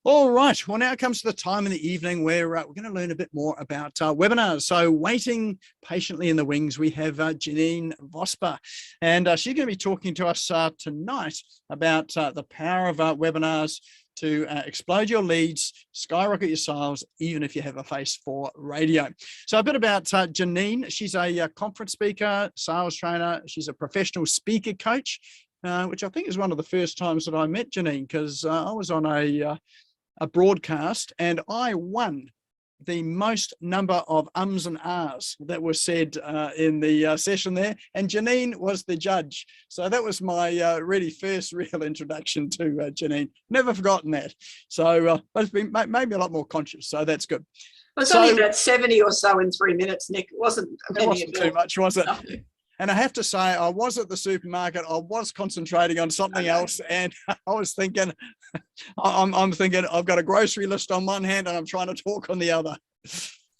All right. Well, now it comes to the time in the evening where we're going to learn a bit more about webinars. So waiting patiently in the wings, we have Janine Vosper, and she's going to be talking to us tonight about the power of webinars to explode your leads, skyrocket your sales, even if you have a face for radio. So a bit about Janine. She's a conference speaker, sales trainer. She's a professional speaker coach, which I think is one of the first times that I met Janine, because I was on a broadcast and I won the most number of ums and ahs that were said in the session there, and Janine was the judge. So that was my really first real introduction to Janine. Never forgotten that. So but it's been made me a lot more conscious, so that's good. Well, it's only about 70 or so in 3 minutes, Nick. It wasn't too much, was it? No. And I have to say, I was at the supermarket, I was concentrating on something else, and I was thinking, I'm thinking I've got a grocery list on one hand and I'm trying to talk on the other.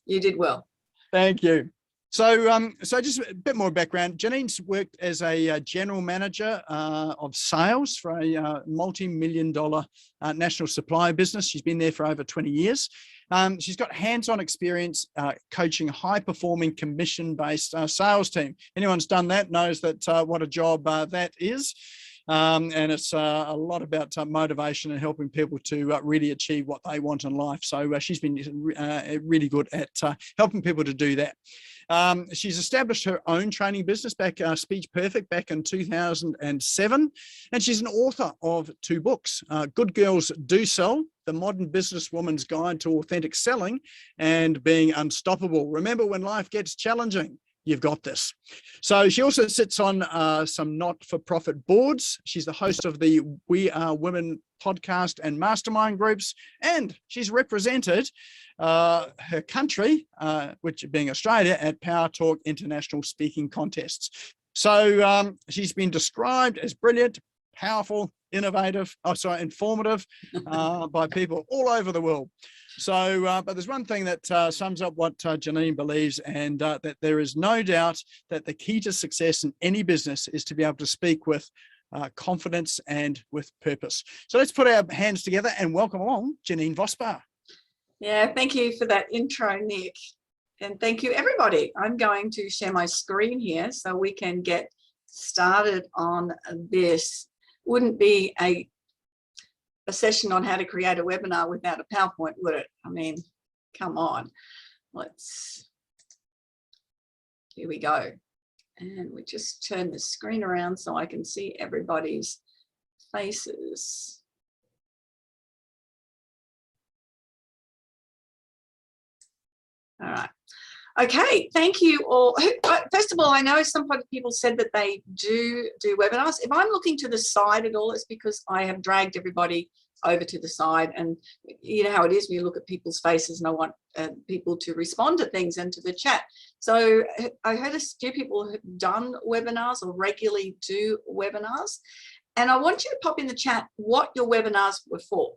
You did well. Thank you. So, so just a bit more background. Janine's worked as a general manager of sales for a multi-million-dollar national supply business. She's been there for over 20 years. She's got hands-on experience coaching high-performing commission-based sales team. Anyone's done that knows that what a job that is. And it's a lot about motivation and helping people to really achieve what they want in life. So she's been really good at helping people to do that. She's established her own training business back, Speech Perfect, back in 2007. And she's an author of 2 books, Good Girls Do Sell, The Modern Businesswoman's Guide to Authentic Selling, and Being Unstoppable. Remember, when life gets challenging, you've got this. So she also sits on some not-for-profit boards. She's the host of the We Are Women podcast and mastermind groups, and she's represented her country, which being Australia, at Power Talk International Speaking Contests. So she's been described as brilliant, powerful, innovative, informative by people all over the world. So, but there's one thing that sums up what Janine believes, and that there is no doubt that the key to success in any business is to be able to speak with confidence and with purpose. So let's put our hands together and welcome along Janine Vosper. Yeah, thank you for that intro, Nick. And thank you, everybody. I'm going to share my screen here so we can get started on this. Wouldn't be a session on how to create a webinar without a PowerPoint, would it? I mean, come on. Here we go. And we just turn the screen around so I can see everybody's faces. All right. Okay, thank you all. First of all, I know some people said that they do webinars. If I'm looking to the side at all, it's because I have dragged everybody over to the side, and you know how it is when you look at people's faces, and I want people to respond to things and to the chat. So I heard a few people have done webinars or regularly do webinars, and I want you to pop in the chat what your webinars were for.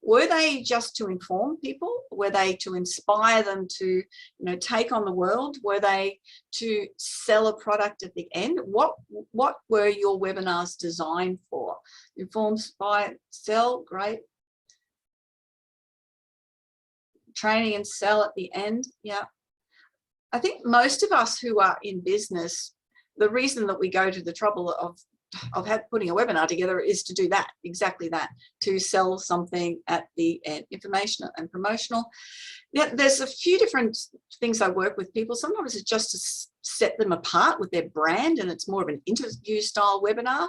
Were they just to inform people? Were they to inspire them to, take on the world? Were they to sell a product at the end? What were your webinars designed for? Inform, inspire, sell, great. Training and sell at the end, yeah. I think most of us who are in business, the reason that we go to the trouble of putting a webinar together is to do that, exactly that, to sell something at the end, informational and promotional. Yeah, there's a few different things I work with people. Sometimes it's just to set them apart with their brand, and it's more of an interview style webinar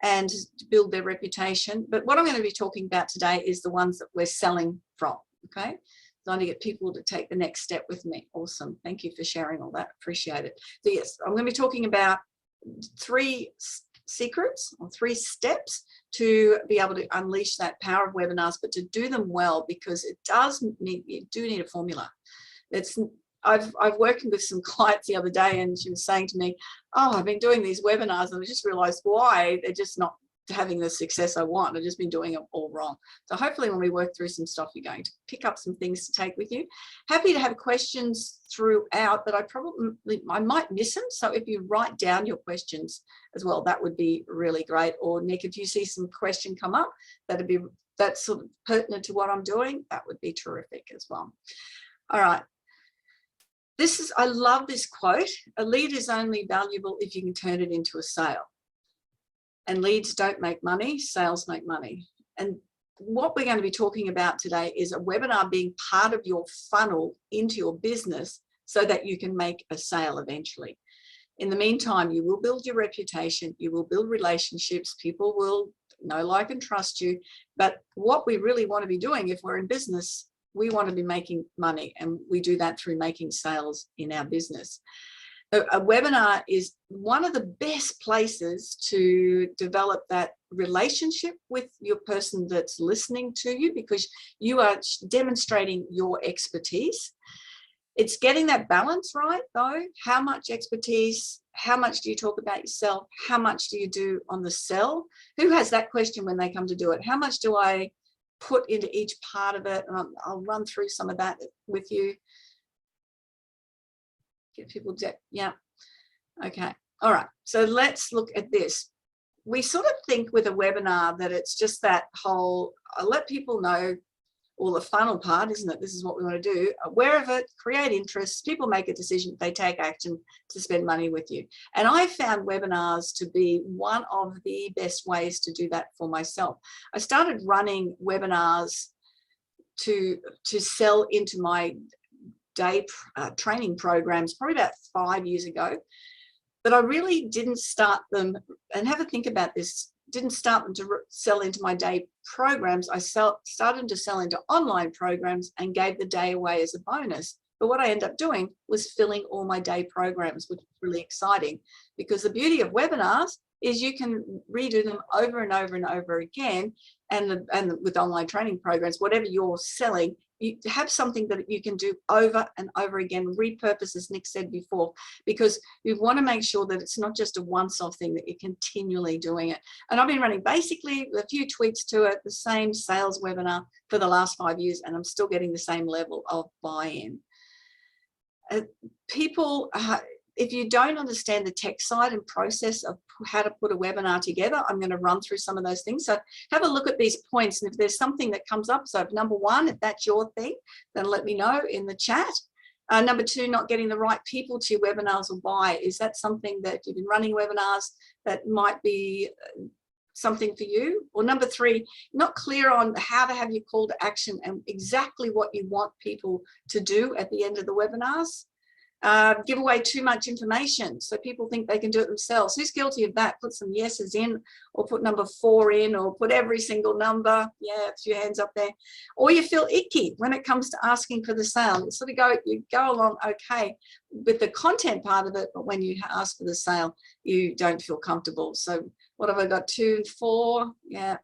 and to build their reputation. But what I'm going to be talking about today is the ones that we're selling from, okay? Trying to get people to take the next step with me. Awesome. Thank you for sharing all that. Appreciate it. So yes, I'm going to be talking about 3 secrets or 3 steps to be able to unleash that power of webinars, but to do them well, because you do need a formula. I've worked with some clients the other day, and she was saying to me, oh, I've been doing these webinars and I just realized why they're just not having the success I want. I've just been doing it all wrong. So hopefully when we work through some stuff, you're going to pick up some things to take with you. Happy to have questions throughout, but I might miss them. So if you write down your questions as well, that would be really great. Or Nick, if you see some question come up, that'd be that's sort of pertinent to what I'm doing, that would be terrific as well. All right. I love this quote. A lead is only valuable if you can turn it into a sale. And leads don't make money, sales make money. And what we're going to be talking about today is a webinar being part of your funnel into your business so that you can make a sale eventually. In the meantime, you will build your reputation, you will build relationships, people will know, like, and trust you. But what we really want to be doing if we're in business, we want to be making money, and we do that through making sales in our business. A webinar is one of the best places to develop that relationship with your person that's listening to you, because you are demonstrating your expertise. It's getting that balance right, though. How much expertise? How much do you talk about yourself? How much do you do on the sell? Who has that question when they come to do it? How much do I put into each part of it? And I'll run through some of that with you. Get people to, yeah. Okay. All right. So let's look at this. We sort of think with a webinar that it's just that whole, I'll let people know, all the funnel part, isn't it? This is what we want to do. Aware of it, create interest, people make a decision, they take action to spend money with you. And I found webinars to be one of the best ways to do that for myself. I started running webinars to sell into my day training programs probably about 5 years ago. But I really didn't start them, and have a think about this, didn't start them to sell into my day programs. I started to sell into online programs and gave the day away as a bonus. But what I ended up doing was filling all my day programs, which was really exciting, because the beauty of webinars is you can redo them over and over and over again. And with online training programs, whatever you're selling, you have something that you can do over and over again, repurpose, as Nick said before, because you want to make sure that it's not just a once-off thing, that you're continually doing it. And I've been running basically a few tweaks to it, the same sales webinar for the last 5 years, and I'm still getting the same level of buy-in. People, if you don't understand the tech side and process of how to put a webinar together, I'm going to run through some of those things. So have a look at these points. And if there's something that comes up, so number one, if that's your thing, then let me know in the chat. Number two, not getting the right people to your webinars or buy. Is that something that you've been running webinars that might be something for you? Or number three, not clear on how to have your call to action and exactly what you want people to do at the end of the webinars. Give away too much information so people think they can do it themselves. Who's guilty of that? Put some yeses in, or put number 4 in, or put every single number. Yeah, a few hands up there. Or you feel icky when it comes to asking for the sale. You sort of you go along okay with the content part of it, but when you ask for the sale, you don't feel comfortable. So what have I got? 2 and 4. Yeah.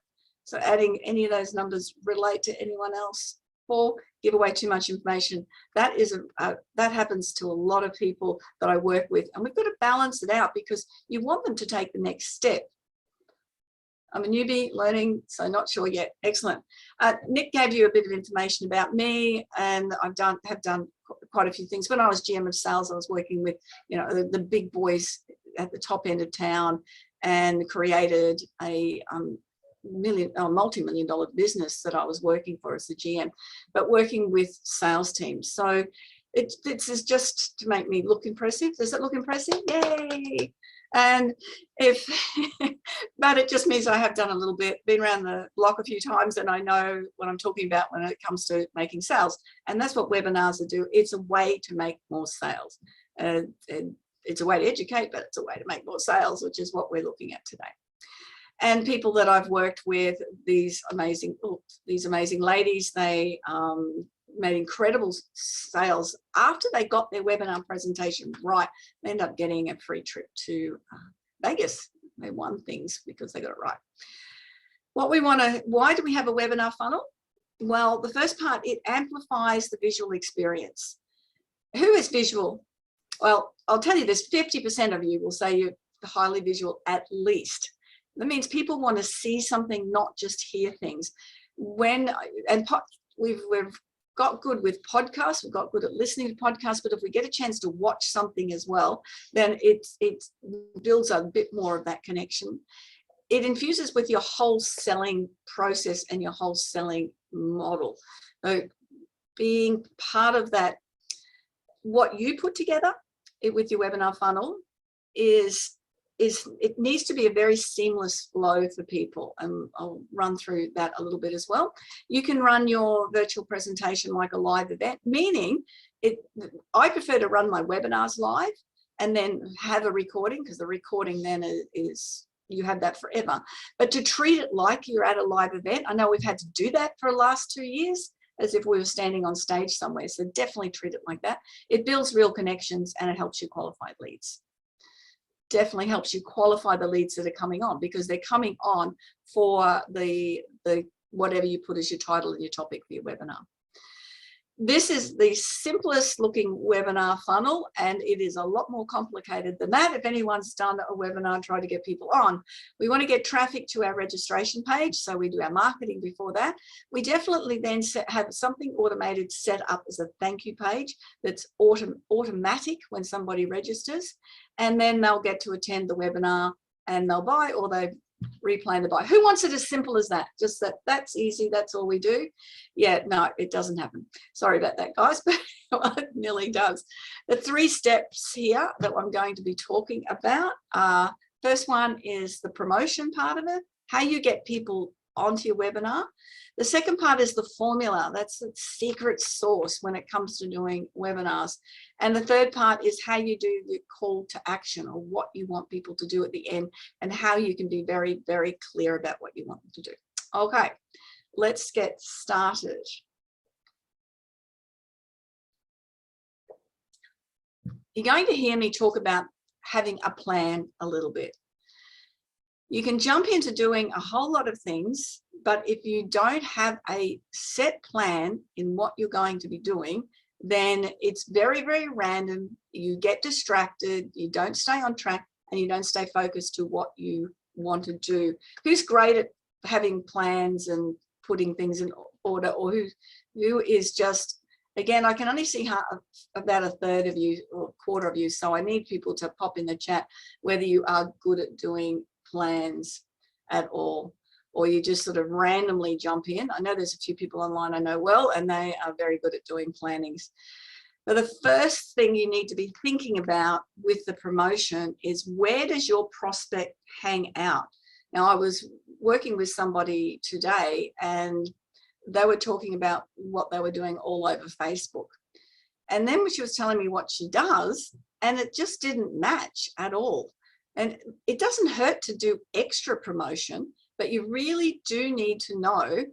So adding any of those numbers relate to anyone else. 4, give away too much information. That is that happens to a lot of people that I work with, and we've got to balance it out because you want them to take the next step. I'm a newbie learning, so not sure yet. Excellent. Nick gave you a bit of information about me, and have done quite a few things. When I was GM of sales, I was working with the big boys at the top end of town, and created a multi-million-dollar business that I was working for as the GM, but working with sales teams. So this is just to make me look impressive. Does it look impressive? Yay! And but it just means I have done a little bit, been around the block a few times, and I know what I'm talking about when it comes to making sales. And that's what webinars do. It's a way to make more sales. It's a way to educate, but it's a way to make more sales, which is what we're looking at today. And people that I've worked with, these amazing ladies, they made incredible sales after they got their webinar presentation right. They ended up getting a free trip to Vegas. They won things because they got it right. Why do we have a webinar funnel? Well, the first part, it amplifies the visual experience. Who is visual? Well, I'll tell you this, 50% of you will say you're highly visual at least. That means people want to see something, not just hear things. We've got good with podcasts, we've got good at listening to podcasts, but if we get a chance to watch something as well, then it builds a bit more of that connection. it infuses with your whole selling process and your whole selling model. So being part of that, what you put together with your webinar funnel is it needs to be a very seamless flow for people, and I'll run through that a little bit as well. You can run your virtual presentation like a live event, meaning I prefer to run my webinars live and then have a recording, because the recording then is you have that forever. But to treat it like you're at a live event, I know we've had to do that for the last 2 years, as if we were standing on stage somewhere. So definitely treat it like that. It builds real connections and it helps you qualify leads. Definitely helps you qualify the leads that are coming on, because they're coming on for the whatever you put as your title and your topic for your webinar. This is the simplest looking webinar funnel, and it is a lot more complicated than that. If anyone's done a webinar and tried to get people on, we want to get traffic to our registration page. So we do our marketing before that. We definitely then have something automated set up as a thank you page that's automatic when somebody registers, and then they'll get to attend the webinar and they'll buy, or they replan the buy. Who wants it as simple as that? Just that's easy, that's all we do. Yeah, no, it doesn't happen. Sorry about that, guys, but it nearly does. The 3 steps here that I'm going to be talking about are, first one is the promotion part of it, how you get people onto your webinar. The second part is the formula. That's the secret sauce when it comes to doing webinars. And the third part is how you do the call to action, or what you want people to do at the end, and how you can be very, very clear about what you want them to do. Okay, let's get started. You're going to hear me talk about having a plan a little bit. You can jump into doing a whole lot of things, but if you don't have a set plan in what you're going to be doing, then it's very, very random. You get distracted, you don't stay on track, and you don't stay focused to what you want to do. Who's great at having plans and putting things in order, or who is just, again, I can only see about a third of you or a quarter of you, so I need people to pop in the chat whether you are good at doing plans at all, or you just sort of randomly jump in. I know there's a few people online I know well, and they are very good at doing plannings. But the first thing you need to be thinking about with the promotion is, where does your prospect hang out? Now, I was working with somebody today and they were talking about what they were doing all over Facebook. And then she was telling me what she does, and it just didn't match at all. And it doesn't hurt to do extra promotion, but you really do need to know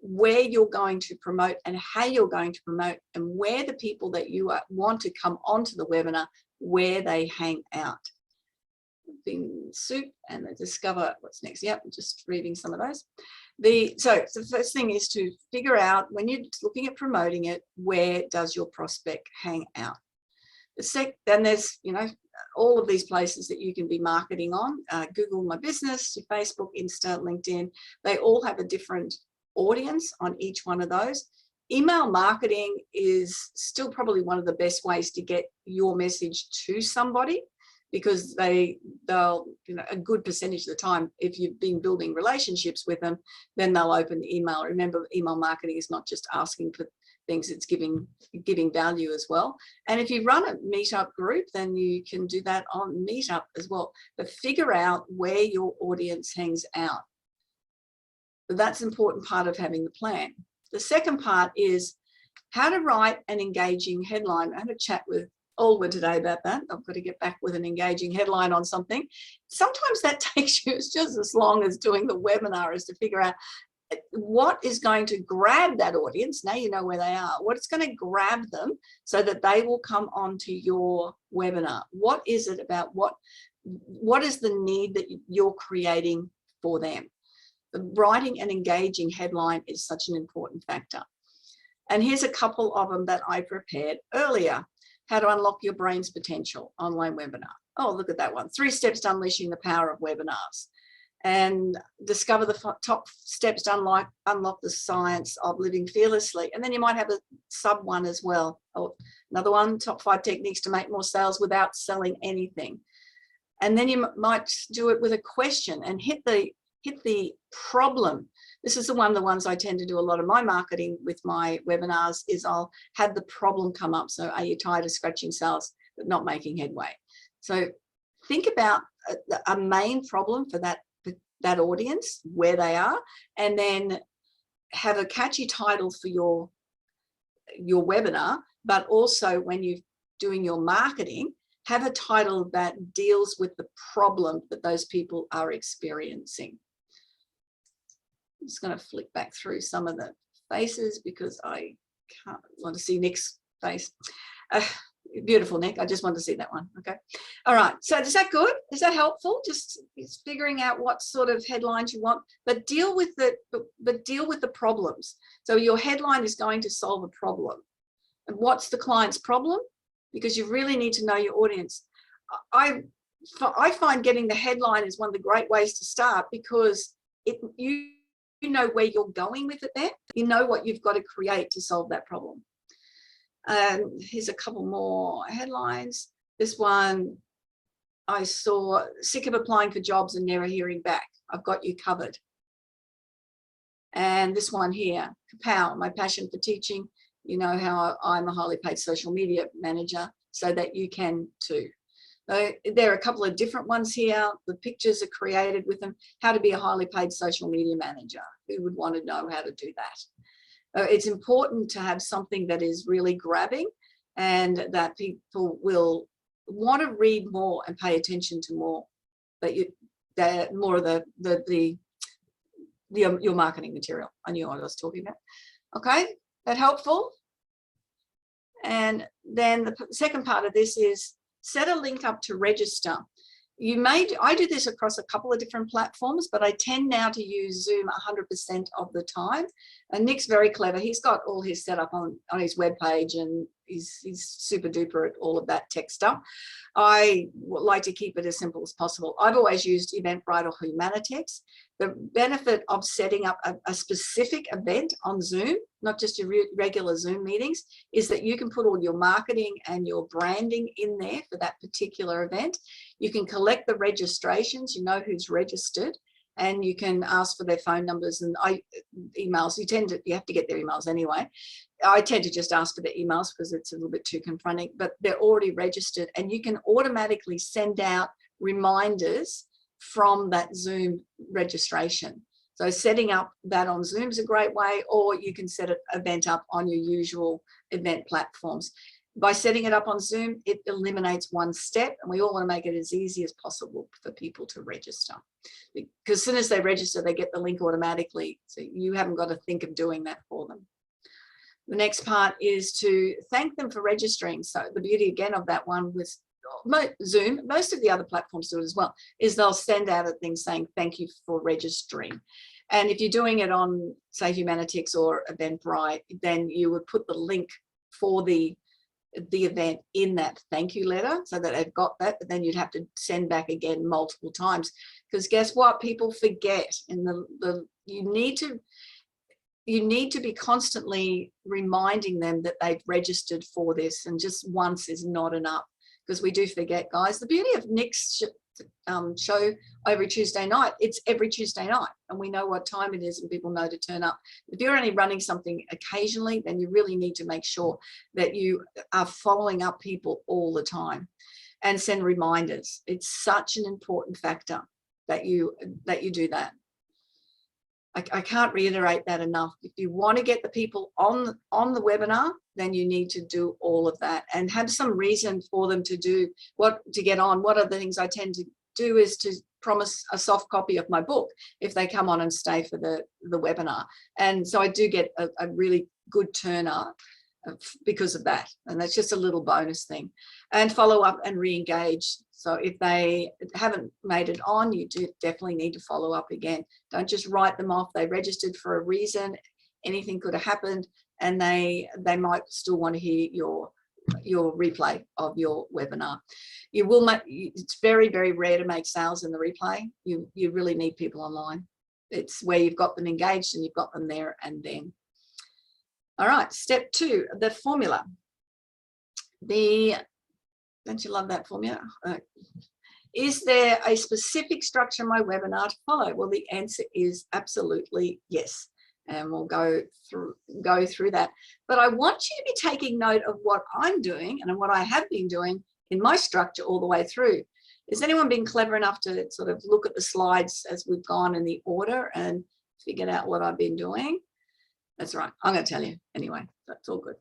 where you're going to promote and how you're going to promote, and where the people that you want to come onto the webinar, where they hang out. Being soup and the discover what's next. Yep, I'm just reading some of those. So the first thing is to figure out, when you're looking at promoting it, where does your prospect hang out? Then there's, all of these places that you can be marketing on. Google My Business, Facebook, Insta, LinkedIn, they all have a different audience on each one of those. Email marketing is still probably one of the best ways to get your message to somebody, because they'll, a good percentage of the time, if you've been building relationships with them, then they'll open the email. Remember, email marketing is not just asking for things, it's giving value as well. And if you run a meetup group, then you can do that on Meetup as well. But figure out where your audience hangs out. But that's an important part of having the plan. The second part is how to write an engaging headline. I had a chat with Olga today about that. I've got to get back with an engaging headline on something. Sometimes that takes you, it's just as long as doing the webinar, is to figure out what is going to grab that audience. Now you know where they are. What's going to grab them so that they will come onto your webinar? What is it about? What is the need that you're creating for them? Writing an engaging headline is such an important factor. And here's a couple of them that I prepared earlier. How to unlock your brain's potential, online webinar. Oh, look at that one. 3 steps to unleashing the power of webinars. And discover the top steps to unlock the science of living fearlessly. And then you might have a sub one as well. Oh, another one, top 5 techniques to make more sales without selling anything. And then you might do it with a question and hit the problem. This is the ones I tend to do a lot of my marketing with my webinars, is I'll have the problem come up. So are you tired of scratching sales but not making headway? So think about a main problem for that audience, where they are, and then have a catchy title for your webinar, but also when you're doing your marketing, have a title that deals with the problem that those people are experiencing. I'm just going to flick back through some of the faces because I can't want to see Nick's face. Beautiful, Nick. I just want to see that one. Okay. All right. So is that good? Is that helpful? Just figuring out what sort of headlines you want, but deal with the problems. So your headline is going to solve a problem. And what's the client's problem? Because you really need to know your audience. I find getting the headline is one of the great ways to start, because you know where you're going with it there. You know what you've got to create to solve that problem. Here's a couple more headlines. This one I saw: sick of applying for jobs and never hearing back. I've got you covered. And this one here, kapow, my passion for teaching. You know how I'm a highly paid social media manager, so that you can too. So there are a couple of different ones here. The pictures are created with them. How to be a highly paid social media manager. Who would want to know how to do that? It's important to have something that is really grabbing and that people will want to read more and pay attention to more. That more of your marketing material. I knew what I was talking about. Okay, that helpful? And then the second part of this is set a link up to register. I do this across a couple of different platforms, but I tend now to use Zoom 100% of the time. And Nick's very clever. He's got all his set up on his webpage, and he's super duper at all of that tech stuff. I like to keep it as simple as possible. I've always used Eventbrite or Humanitex. The benefit of setting up a specific event on Zoom, not just your regular Zoom meetings, is that you can put all your marketing and your branding in there for that particular event. You can collect the registrations, you know who's registered, and you can ask for their phone numbers and emails. You have to get their emails anyway. I tend to just ask for the emails because it's a little bit too confronting, but they're already registered, and you can automatically send out reminders from that Zoom registration. So setting up that on Zoom is a great way, or you can set an event up on your usual event platforms. By setting it up on Zoom, it eliminates one step, and we all want to make it as easy as possible for people to register. Because as soon as they register, they get the link automatically, so you haven't got to think of doing that for them. The next part is to thank them for registering. So the beauty again of that one with Zoom, most of the other platforms do it as well, is they'll send out a thing saying thank you for registering. And if you're doing it on, say, Humanitex or Eventbrite, then you would put the link for the event in that thank you letter so that they've got that, but then you'd have to send back again multiple times, because guess what? People forget, and you need to be constantly reminding them that they've registered for this, and just once is not enough, because we do forget, guys. The beauty of Nick's show every Tuesday night, it's every Tuesday night, and we know what time it is and people know to turn up. If you're only running something occasionally, then you really need to make sure that you are following up people all the time and send reminders. It's such an important factor that you do that. I can't reiterate that enough. If you want to get the people on the webinar, then you need to do all of that and have some reason for them to get on. One of the things I tend to do is to promise a soft copy of my book if they come on and stay for the webinar. And so I do get a really good turn up because of that. And that's just a little bonus thing. And follow up and re-engage. So if they haven't made it on, you do definitely need to follow up again. Don't just write them off. They registered for a reason. Anything could have happened, and they might still want to hear your replay of your webinar. It's very, very rare to make sales in the replay. You really need people online. It's where you've got them engaged and you've got them there and then. All right, step 2, the formula. Don't you love that formula? Is there a specific structure in my webinar to follow? Well, the answer is absolutely yes. And we'll go through that. But I want you to be taking note of what I'm doing and what I have been doing in my structure all the way through. Has anyone been clever enough to sort of look at the slides as we've gone in the order and figured out what I've been doing? That's right. I'm going to tell you anyway. That's all good.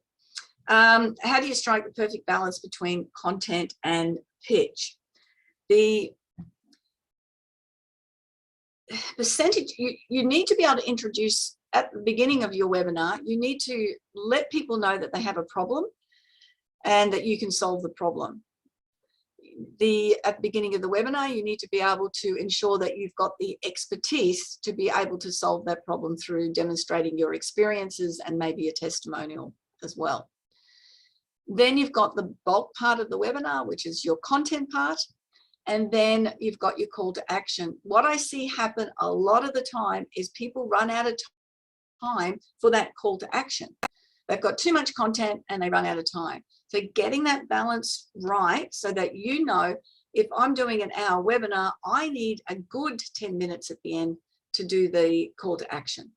How do you strike the perfect balance between content and pitch? The percentage, you need to be able to introduce at the beginning of your webinar, you need to let people know that they have a problem and that you can solve the problem. At the beginning of the webinar, you need to be able to ensure that you've got the expertise to be able to solve that problem through demonstrating your experiences and maybe a testimonial as well. Then you've got the bulk part of the webinar, which is your content part. And then you've got your call to action. What I see happen a lot of the time is people run out of time for that call to action. They've got too much content and they run out of time. So getting that balance right so that you know, if I'm doing an hour webinar, I need a good 10 minutes at the end to do the call to action.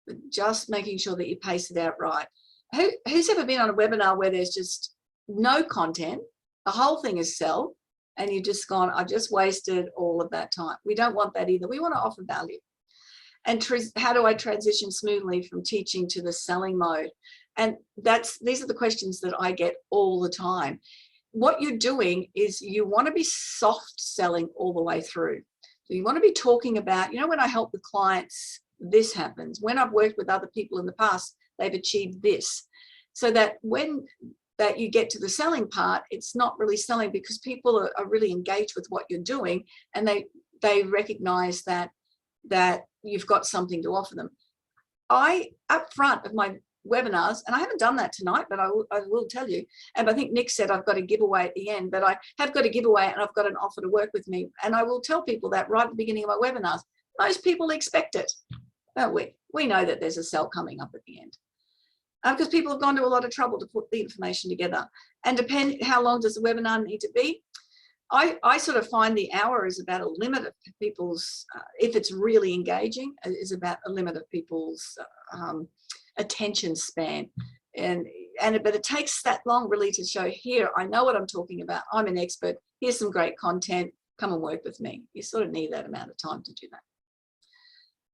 But just making sure that you pace it out right. Who's ever been on a webinar where there's just no content, the whole thing is sell, and you've just gone, I've just wasted all of that time. We don't want that either. We want to offer value. And how do I transition smoothly from teaching to the selling mode? And these are the questions that I get all the time. What you're doing is you want to be soft selling all the way through. So you want to be talking about, you know, when I help the clients, this happens. When I've worked with other people in the past, they've achieved this. So that when you get to the selling part, it's not really selling because people are really engaged with what you're doing and they recognize that you've got something to offer them. Up front of my webinars, and I haven't done that tonight, but I will tell you, and I think Nick said I've got a giveaway at the end, but I have got a giveaway and I've got an offer to work with me. And I will tell people that right at the beginning of my webinars. Most people expect it, don't we? We know that there's a sell coming up at the end. Because people have gone to a lot of trouble to put the information together. And depending how long does the webinar need to be, I sort of find the hour is about a limit of people's, if it's really engaging, is about a limit of people's attention span. But it takes that long really to show, here, I know what I'm talking about. I'm an expert. Here's some great content. Come and work with me. You sort of need that amount of time to do that.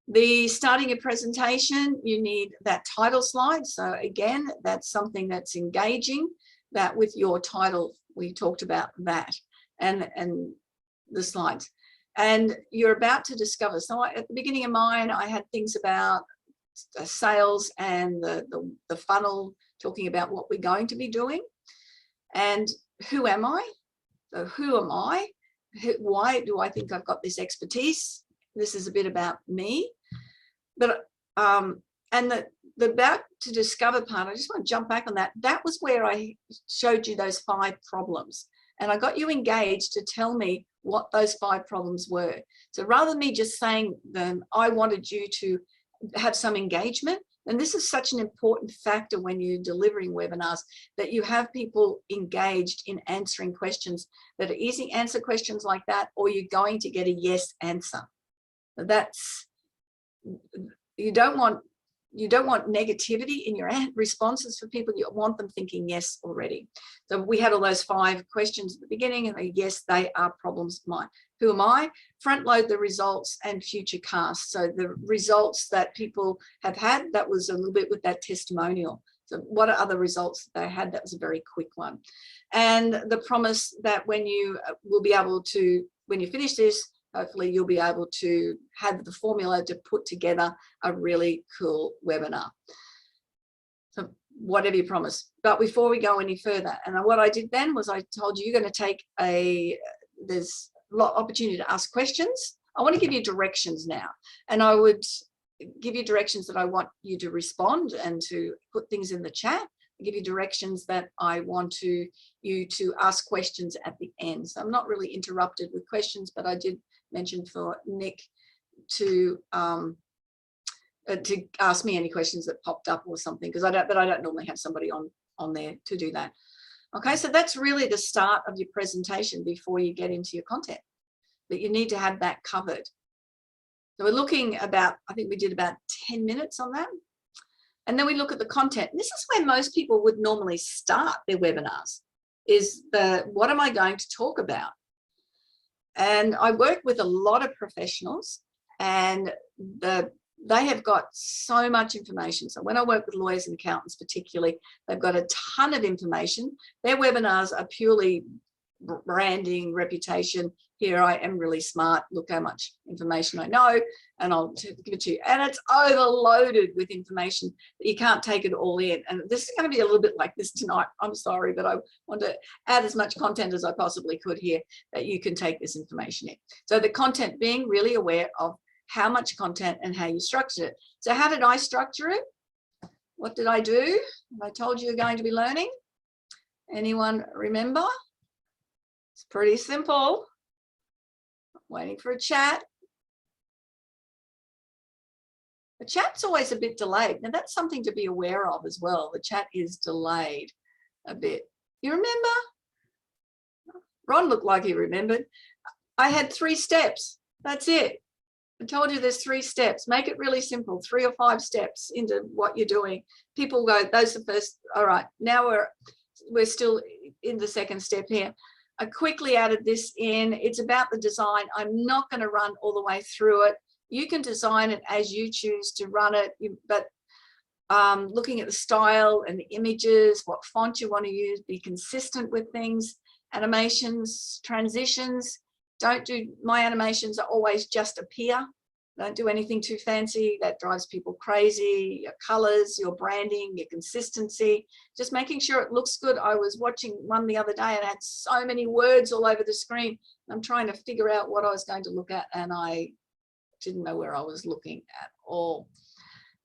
The starting a presentation, you need that title slide. So again, that's something that's engaging, that with your title, we talked about that and the slides. And you're about to discover. So at the beginning of mine, I had things about sales and the funnel, talking about what we're going to be doing. And who am I? So who am I? Why do I think I've got this expertise? This is a bit about me. But and the about to discover part, I just want to jump back on that. That was where I showed you those 5 problems. And I got you engaged to tell me what those 5 problems were. So rather than me just saying them, I wanted you to have some engagement. And this is such an important factor when you're delivering webinars, that you have people engaged in answering questions that are easy answer questions like that, or you're going to get a yes answer. That's, you don't want negativity in your responses for people. You want them thinking yes already. So we had all those 5 questions at the beginning, and yes, they are problems of mine. Who am I? Front load the results and future cast. So the results that people have had, that was a little bit with that testimonial. So what are other results that they had? That was a very quick one. And the promise that when you will be able to, when you finish this, hopefully you'll be able to have the formula to put together a really cool webinar. So whatever you promise. But before we go any further, and what I did then was I told you you're going to take there's a lot of opportunity to ask questions. I want to give you directions now. And I would give you directions that I want you to respond and to put things in the chat. I give you directions that I want you to ask questions at the end. So I'm not really interrupted with questions, but I did mention for Nick to ask me any questions that popped up or something, because I don't normally have somebody on there to do that. Okay, so that's really the start of your presentation before you get into your content, but you need to have that covered. So we're looking about, I think we did about 10 minutes on that. And then we look at the content. This is where most people would normally start their webinars, is what am I going to talk about? And I work with a lot of professionals, and they have got so much information. So when I work with lawyers and accountants particularly, they've got a ton of information. Their webinars are purely branding, reputation. Here I am really smart. Look how much information I know, and I'll give it to you. And it's overloaded with information that you can't take it all in. And this is going to be a little bit like this tonight. I'm sorry, but I want to add as much content as I possibly could here that you can take this information in. So the content, being really aware of how much content and how you structure it. So how did I structure it? What did I do? I told you you're going to be learning. Anyone remember? It's pretty simple. Waiting for a chat. The chat's always a bit delayed. Now that's something to be aware of as well. The chat is delayed a bit. You remember? Ron looked like he remembered. I had 3 steps. That's it. I told you there's 3 steps. Make it really simple. 3 or 5 steps into what you're doing. People go, those are the first. All right, now we're still in the second step here. I quickly added this in. It's about the design. I'm not going to run all the way through it. You can design it as you choose to run it, but looking at the style and the images, what font you want to use, be consistent with things, animations, transitions. Don't do, my animations are always just appear. Don't do anything too fancy. That drives people crazy. Your colors, your branding, your consistency, just making sure it looks good. I was watching one the other day and I had so many words all over the screen. I'm trying to figure out what I was going to look at, and I didn't know where I was looking at all.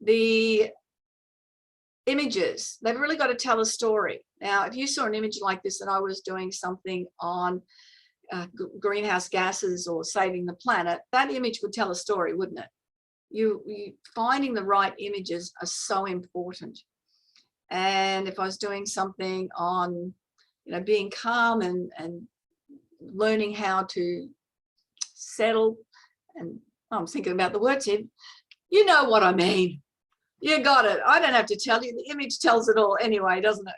The images, they've really got to tell a story. Now, if you saw an image like this and I was doing something on greenhouse gases or saving the planet, that image would tell a story, wouldn't it? You finding the right images are so important. And if I was doing something on, being calm and learning how to settle, and I'm thinking about the words here, you know what I mean. You got it. I don't have to tell you. The image tells it all anyway, doesn't it?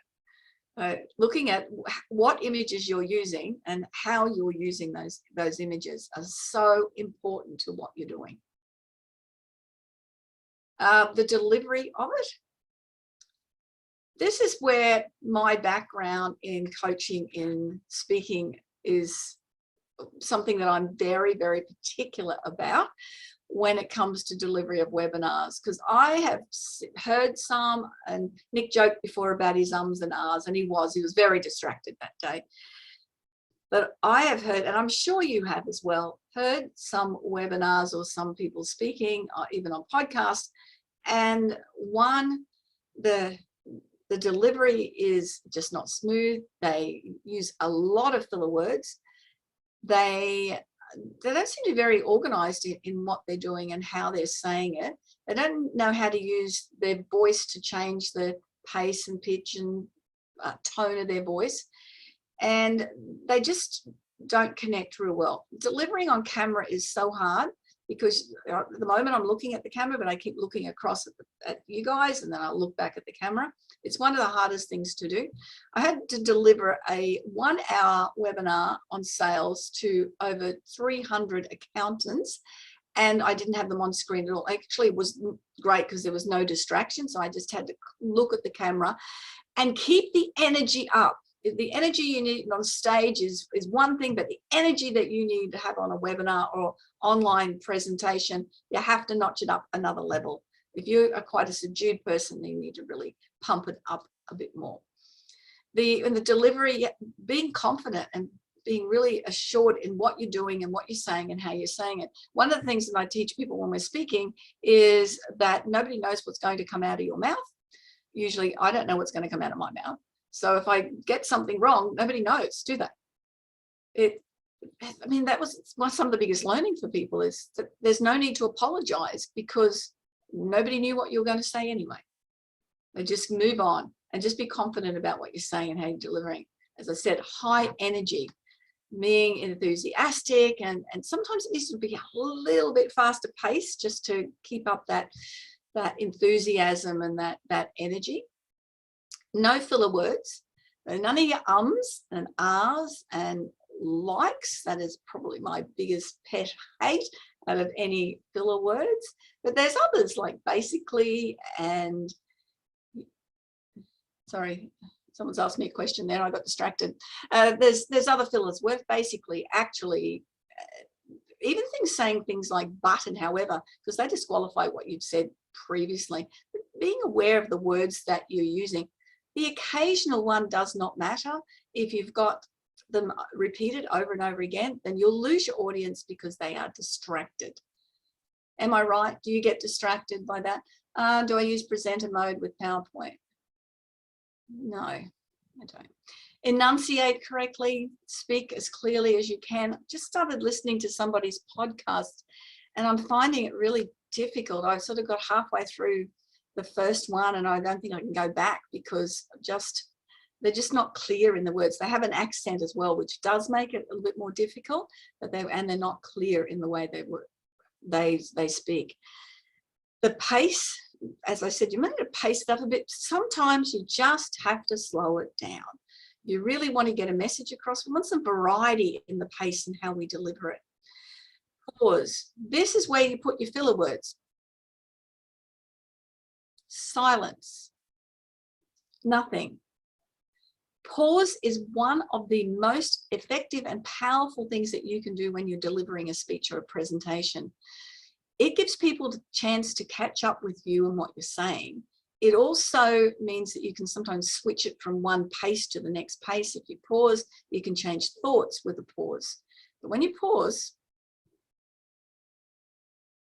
Looking at what images you're using and how you're using those images are so important to what you're doing. The delivery of it. This is where my background in coaching, in speaking, is something that I'm very, very particular about when it comes to delivery of webinars, because I have heard some, and Nick joked before about his ums and ahs, and he was very distracted that day. But I have heard, and I'm sure you have as well, heard some webinars or some people speaking, even on podcasts, and the delivery is just not smooth. They use a lot of filler words. They don't seem to be very organized in what they're doing and how they're saying it. They don't know how to use their voice to change the pace and pitch and tone of their voice. And they just don't connect real well. Delivering on camera is so hard, because at the moment I'm looking at the camera, but I keep looking across at you guys, and then I'll look back at the camera. It's one of the hardest things to do. I had to deliver a 1-hour webinar on sales to over 300 accountants, and I didn't have them on screen at all. Actually, it was great because there was no distraction. So I just had to look at the camera and keep the energy up. The energy you need on stage is one thing, but the energy that you need to have on a webinar or online presentation, you have to notch it up another level. If you are quite a subdued person, then you need to really pump it up a bit more. In the delivery, being confident and being really assured in what you're doing and what you're saying and how you're saying it. One of the things that I teach people when we're speaking is that nobody knows what's going to come out of your mouth. Usually I don't know what's going to come out of my mouth. So if I get something wrong, nobody knows, do they? I mean, that was some of the biggest learning for people, is that there's no need to apologize, because nobody knew what you were going to say anyway. They just move on and just be confident about what you're saying and how you're delivering. as I said, high energy, being enthusiastic, and sometimes it needs to be a little bit faster pace just to keep up that enthusiasm and that energy. No filler words. None of your ums and ahs and likes. That is probably my biggest pet hate out of any filler words. But there's others like basically and, sorry, someone's asked me a question there, I got distracted. There's other fillers with basically, actually, even things saying things like but and however, because they disqualify what you've said previously. But being aware of the words that you're using. The occasional one does not matter. If you've got them repeated over and over again, then you'll lose your audience because they are distracted. Am I right? Do you get distracted by that? Do I use presenter mode with PowerPoint? No, I don't. Enunciate correctly, speak as clearly as you can. Just started listening to somebody's podcast and I'm finding it really difficult. I sort of got halfway through the first one and I don't think I can go back because they're just not clear in the words. They have an accent as well, which does make it a little bit more difficult, but they're not clear in the way they speak. The pace, as I said, you might need to pace it up a bit. Sometimes you just have to slow it down. You really want to get a message across. We want some variety in the pace and how we deliver it. Pause. This is where you put your filler words. Silence. Nothing. Pause is one of the most effective and powerful things that you can do when you're delivering a speech or a presentation. It gives people the chance to catch up with you and what you're saying. It also means that you can sometimes switch it from one pace to the next pace. If you pause, you can change thoughts with a pause. But when you pause,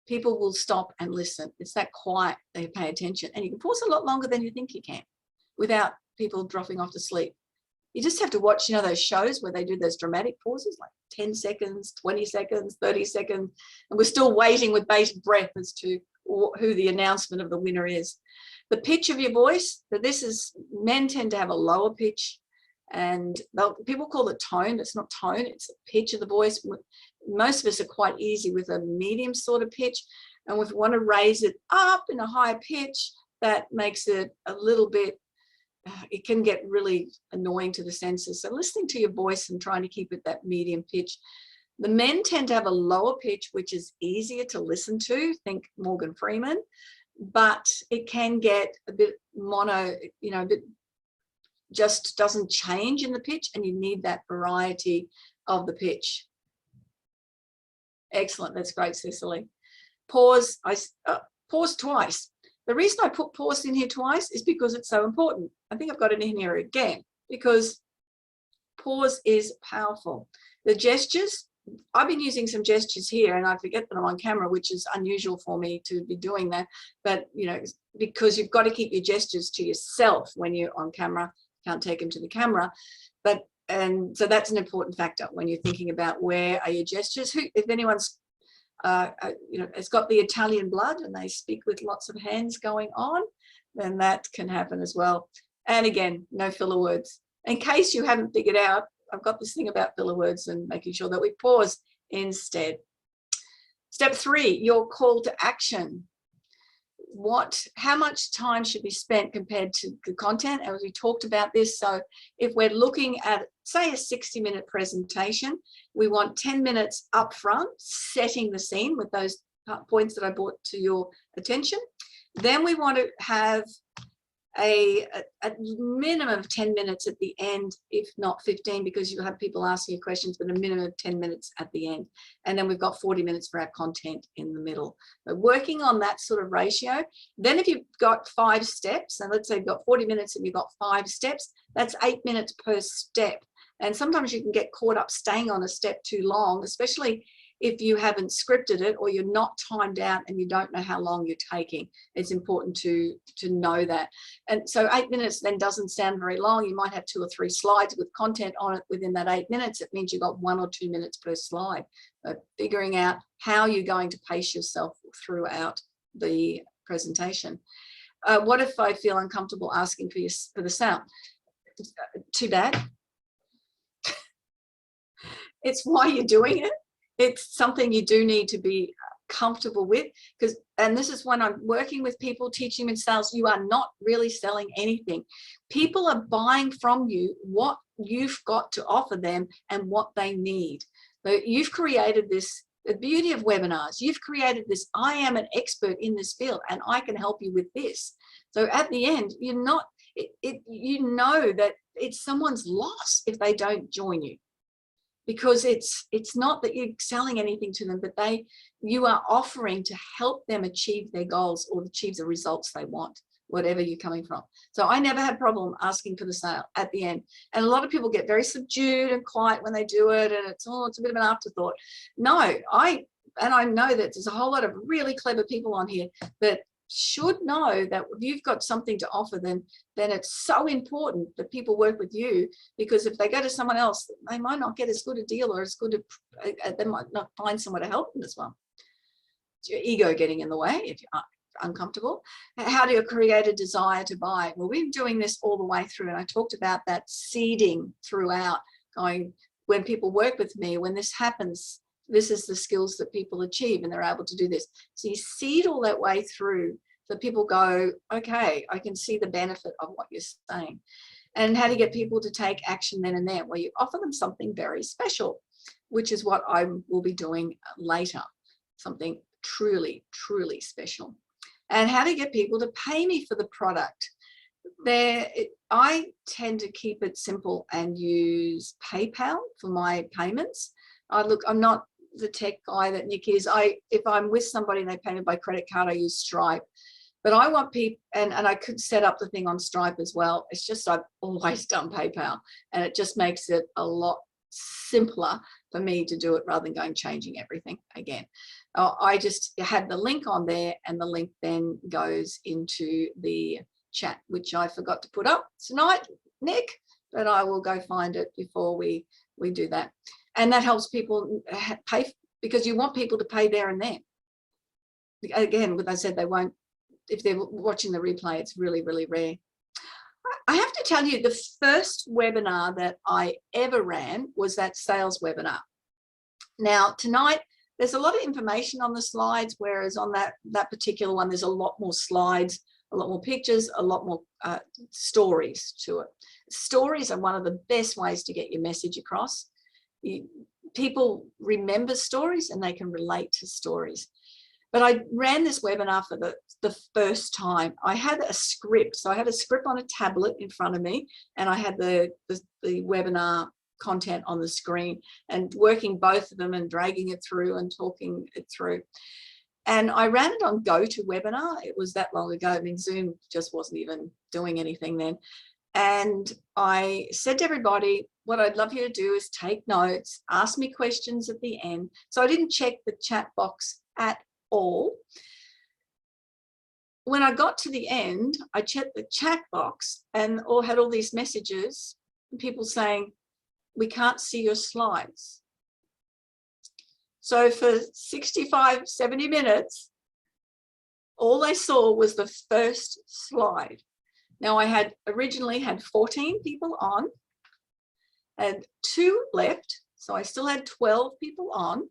people will stop and listen. It's that quiet, they pay attention. And you can pause a lot longer than you think you can without people dropping off to sleep. You just have to watch, you know, those shows where they do those dramatic pauses, like 10 seconds, 20 seconds, 30 seconds. And we're still waiting with bated breath as to who the announcement of the winner is. The pitch of your voice, men tend to have a lower pitch and people call it tone. It's not tone, it's a pitch of the voice. Most of us are quite easy with a medium sort of pitch. And if we want to raise it up in a higher pitch, that makes it a little bit, it can get really annoying to the senses. So listening to your voice and trying to keep it that medium pitch. The men tend to have a lower pitch, which is easier to listen to. Think Morgan Freeman, but it can get a bit mono, you know, a bit just doesn't change in the pitch, and you need that variety of the pitch. Excellent, that's great, Cecily. Pause, pause twice. The reason I put pause in here twice is because it's so important. I think I've got it in here again because pause is powerful. The gestures, I've been using some gestures here and I forget that I'm on camera, which is unusual for me to be doing that. But, you know, because you've got to keep your gestures to yourself when you're on camera, can't take them to the camera. And so that's an important factor when you're thinking about where are your gestures. If anyone's you know, has got the Italian blood and they speak with lots of hands going on, then that can happen as well. And again, no filler words. In case you haven't figured out, I've got this thing about filler words and making sure that we pause instead. Step 3, your call to action. How much time should be spent compared to the content? As we talked about this, so if we're looking at, say, a 60-minute presentation, we want 10 minutes up front, setting the scene with those points that I brought to your attention. Then we want to have a minimum of 10 minutes at the end, if not 15, because you'll have people asking you questions, but a minimum of 10 minutes at the end. And then we've got 40 minutes for our content in the middle. But working on that sort of ratio, then if you've got 5 steps, and let's say you've got 40 minutes and you've got 5 steps, that's 8 minutes per step. And sometimes you can get caught up staying on a step too long, especially if you haven't scripted it or you're not timed out and you don't know how long you're taking. It's important to know that. And so 8 minutes then doesn't sound very long. You might have 2 or 3 slides with content on it within that 8 minutes. It means you've got 1 or 2 minutes per slide. But figuring out how you're going to pace yourself throughout the presentation. What if I feel uncomfortable asking for the sound? Too bad. It's why you're doing it. It's something you do need to be comfortable with, because, and this is when I'm working with people, teaching them in sales, you are not really selling anything. People are buying from you what you've got to offer them and what they need. But you've created this, the beauty of webinars, you've created this, I am an expert in this field and I can help you with this. So at the end, you're not, you know that it's someone's loss if they don't join you, because it's not that you're selling anything to them, but you are offering to help them achieve their goals or achieve the results they want, whatever you're coming from. So I never had a problem asking for the sale at the end. And a lot of people get very subdued and quiet when they do it, and it's a bit of an afterthought. No, I know that there's a whole lot of really clever people on here that should know that if you've got something to offer them, then it's so important that people work with you, because if they go to someone else, they might not get as good a deal or as good a, they might not find someone to help them as well. It's your ego getting in the way if you're uncomfortable. How do you create a desire to buy? Well, we're doing this all the way through, and I talked about that seeding throughout, going, when people work with me, when this happens, this is the skills that people achieve and they're able to do this. So you seed all that way through, so people go, okay, I can see the benefit of what you're saying. And how to get people to take action then and there? Well, you offer them something very special, which is what I will be doing later, something truly, truly special. And how to get people to pay me for the product. I tend to keep it simple and use PayPal for my payments. I'm not the tech guy that Nick is. If I'm with somebody and they pay me by credit card, I use Stripe. But I want people, and I could set up the thing on Stripe as well. It's just I've always done PayPal, and it just makes it a lot simpler for me to do it rather than changing everything again. I just had the link on there, and the link then goes into the chat, which I forgot to put up tonight, Nick, but I will go find it before we do that. And that helps people pay, because you want people to pay there and then. Again, what I said, they won't, if they're watching the replay, it's really, really rare. I have to tell you, the first webinar that I ever ran was that sales webinar. Now, tonight, there's a lot of information on the slides, whereas on that particular one, there's a lot more slides, a lot more pictures, a lot more stories to it. Stories are one of the best ways to get your message across. People remember stories and they can relate to stories. But I ran this webinar for the first time. I had a script. So I had a script on a tablet in front of me, and I had the webinar content on the screen, and working both of them and dragging it through and talking it through. And I ran it on GoToWebinar. It was that long ago. I mean, Zoom just wasn't even doing anything then. And I said to everybody, what I'd love you to do is take notes, ask me questions at the end. So I didn't check the chat box at all. When I got to the end, I checked the chat box and had all these messages, people saying, we can't see your slides. So for 65, 70 minutes, all they saw was the first slide. Now I had originally had 14 people on, and 2 left. So I still had 12 people on,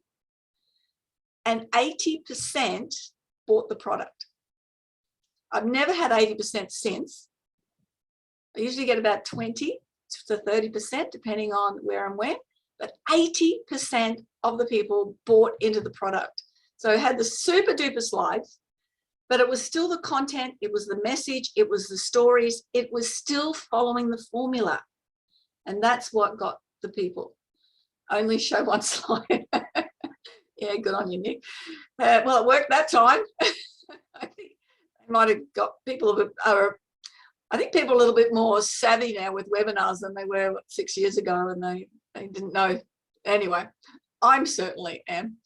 and 80% bought the product. I've never had 80% since. I usually get about 20 to 30%, depending on where and when, but 80% of the people bought into the product. So I had the super duper slides, but it was still the content, it was the message, it was the stories, it was still following the formula. And that's what got the people. Only show one slide. Yeah, good on you, Nick. Well, it worked that time. I think they might have got people I think people are a little bit more savvy now with webinars than they were 6 years ago, and they didn't know. Anyway, I'm certainly am.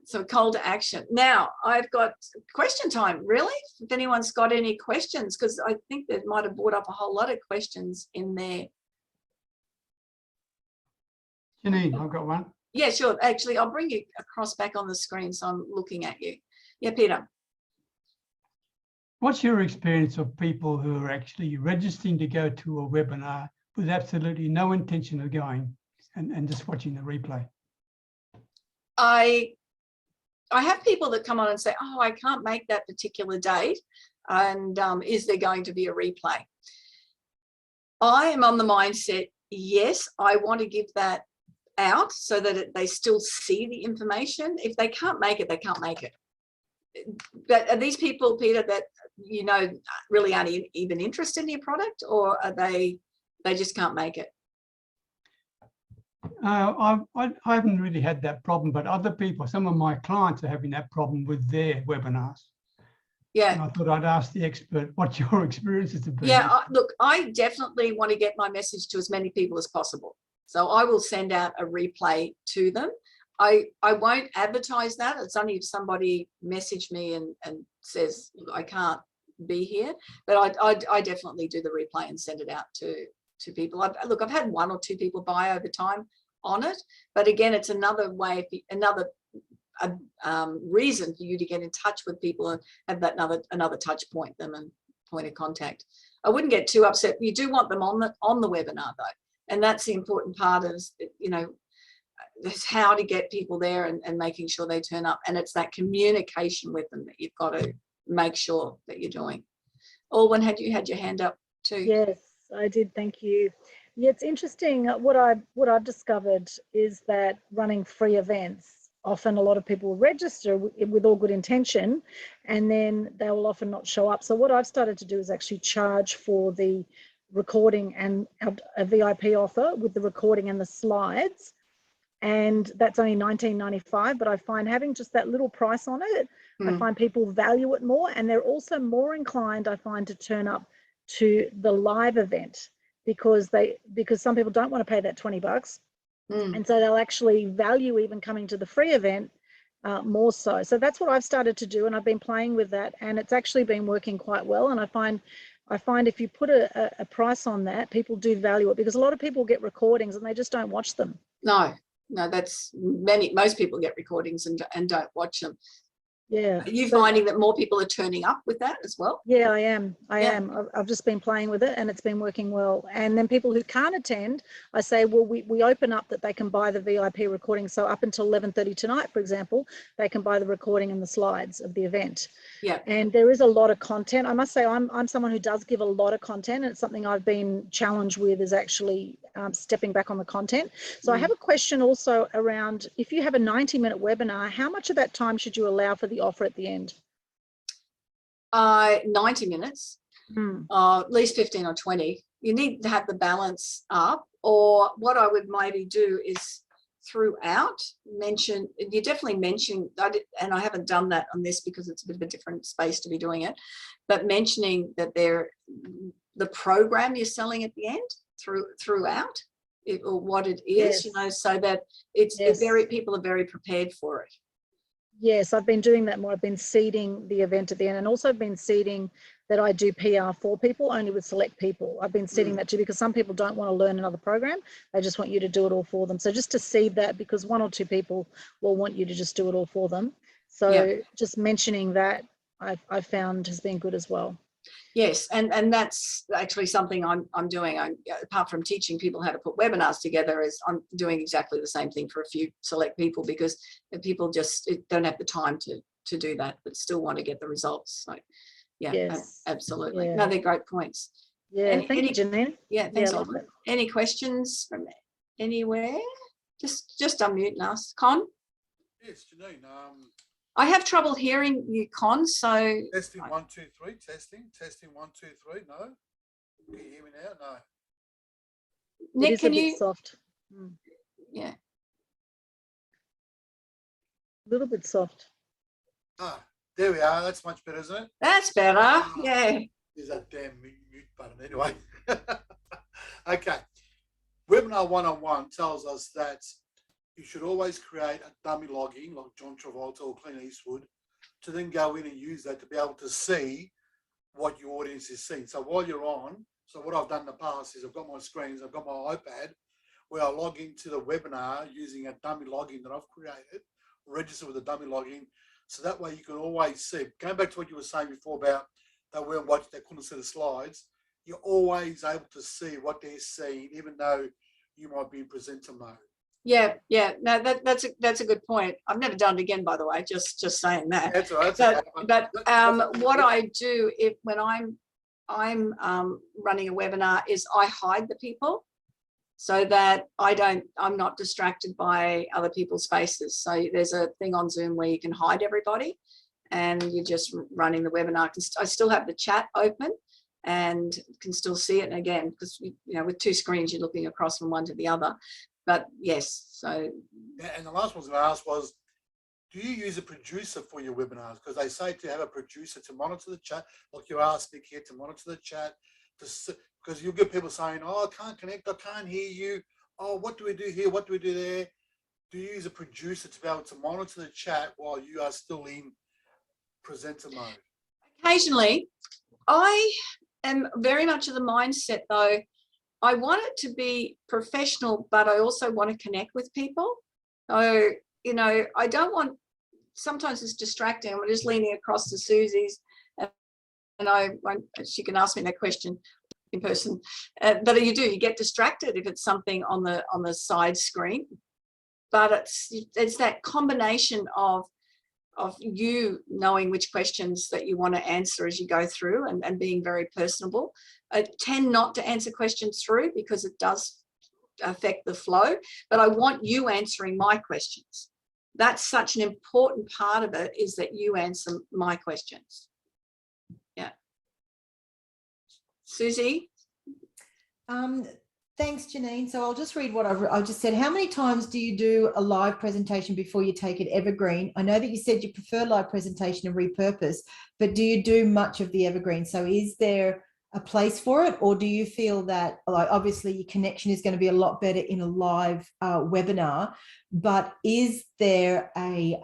So call to action. Now I've got question time. Really? If anyone's got any questions, because I think they might have brought up a whole lot of questions in there. Janine, I've got one. Yeah, sure. Actually, I'll bring you across back on the screen so I'm looking at you. Yeah, Peter. What's your experience of people who are actually registering to go to a webinar with absolutely no intention of going and just watching the replay? I have people that come on and say, oh, I can't make that particular date. And is there going to be a replay? I am on the mindset, yes, I want to give that out so that they still see the information. If they can't make it, they can't make it. But are these people, Peter, that you know really aren't even interested in your product, or are they just can't make it? I haven't really had that problem, but other people, some of my clients are having that problem with their webinars. Yeah. And I thought I'd ask the expert what your experiences have been. Yeah, look, I definitely want to get my message to as many people as possible. So I will send out a replay to them. I won't advertise that. It's only if somebody messaged me and says, I can't be here. But I definitely do the replay and send it out to people. I've had 1 or 2 people buy over time on it. But again, it's another way, another reason for you to get in touch with people and have that another touch point them and point of contact. I wouldn't get too upset. You do want them on the webinar though, and that's the important part is, you know, that's how to get people there and making sure they turn up, and it's that communication with them that you've got to make sure that you're doing. Alwyn, had you had your hand up too? Yes, I did. Thank you. Yeah, it's interesting. What I've discovered is that running free events, often a lot of people register with all good intention, and then they will often not show up. So what I've started to do is actually charge for the recording and a VIP offer with the recording and the slides. And that's only $19.95, but I find having just that little price on it, I find people value it more, and they're also more inclined, I find, to turn up to the live event because some people don't want to pay that $20. And so they'll actually value even coming to the free event more so. So that's what I've started to do, and I've been playing with that, and it's actually been working quite well. And I find if you put a price on that, people do value it, because a lot of people get recordings and they just don't watch them. No, that's most people get recordings and don't watch them. Yeah. Are you finding that more people are turning up with that as well? Yeah, I am. I've just been playing with it and it's been working well. And then people who can't attend, I say, well, we open up that they can buy the VIP recording. So up until 11:30 tonight, for example, they can buy the recording and the slides of the event. Yeah. And there is a lot of content. I must say I'm someone who does give a lot of content, and it's something I've been challenged with, is actually stepping back on the content. So I have a question also around, if you have a 90-minute webinar, how much of that time should you allow for the offer at the end? 90 minutes, at least 15 or 20. You need to have the balance up, or what I would maybe do is throughout mention, you definitely mention, and I haven't done that on this because it's a bit of a different space to be doing it, but mentioning that the program you're selling at the end throughout or what it is, you know, so that it's people are very prepared for it. Yes, I've been doing that more. I've been seeding the event at the end, and also been seeding that I do PR for people, only with select people. I've been seeding that too, because some people don't want to learn another program. They just want you to do it all for them. So just to seed that, because 1 or 2 people will want you to just do it all for them. So just mentioning that I've found has been good as well. Yes, and that's actually something I'm doing. Apart from teaching people how to put webinars together, is I'm doing exactly the same thing for a few select people, because people just don't have the time to do that, but still want to get the results. So yeah, absolutely. No, they're great points. Yeah, thank you, Janine. Yeah, thanks. Any questions from anywhere? Just unmute and ask. Con? Yes, Janine. I have trouble hearing you, Con, so... Testing 1, 2, 3, testing 1, 2, 3, no? Can you hear me now? No. Nick, can you... soft. Yeah. A little bit soft. Ah, there we are. That's much better, isn't it? That's better, yeah. There's that damn mute button anyway. Okay. Webinar 101 tells us that you should always create a dummy login, like John Travolta or Clint Eastwood, to then go in and use that to be able to see what your audience is seeing. So while you're on, so what I've done in the past is I've got my screens, I've got my iPad, where I log into the webinar using a dummy login that I've created, register with a dummy login, so that way you can always see. Going back to what you were saying before about they weren't watching, they couldn't see the slides, you're always able to see what they're seeing, even though you might be in presenter mode. Yeah, no, that's a good point. I've never done it again, by the way, just saying that. That's all right. But what I do when I'm running a webinar is I hide the people so that I'm not distracted by other people's faces. So there's a thing on Zoom where you can hide everybody and you're just running the webinar. I still have the chat open and can still see it. And again, because with two screens, you're looking across from one to the other. But yes, so. Yeah, and the last one I was going to ask was, do you use a producer for your webinars? Because they say to have a producer to monitor the chat, like you asked Nick here, to monitor the chat, because you'll get people saying, oh, I can't connect, I can't hear you. Oh, what do we do here? What do we do there? Do you use a producer to be able to monitor the chat while you are still in presenter mode? Occasionally. I am very much of the mindset, though, I want it to be professional, but I also want to connect with people. So, I don't want, sometimes it's distracting. I'm just leaning across to Susie's and she can ask me that question in person. But you get distracted if it's something on the side screen. But it's that combination of you knowing which questions that you want to answer as you go through and being very personable. I tend not to answer questions through because it does affect the flow, but I want you answering my questions. That's such an important part of it, is that you answer my questions. Yeah. Susie? Thanks, Janine. So I'll just read what I just said. How many times do you do a live presentation before you take it evergreen? I know that you said you prefer live presentation and repurpose, but do you do much of the evergreen? So is there a place for it, or do you feel that, like, obviously your connection is going to be a lot better in a live webinar, but is there a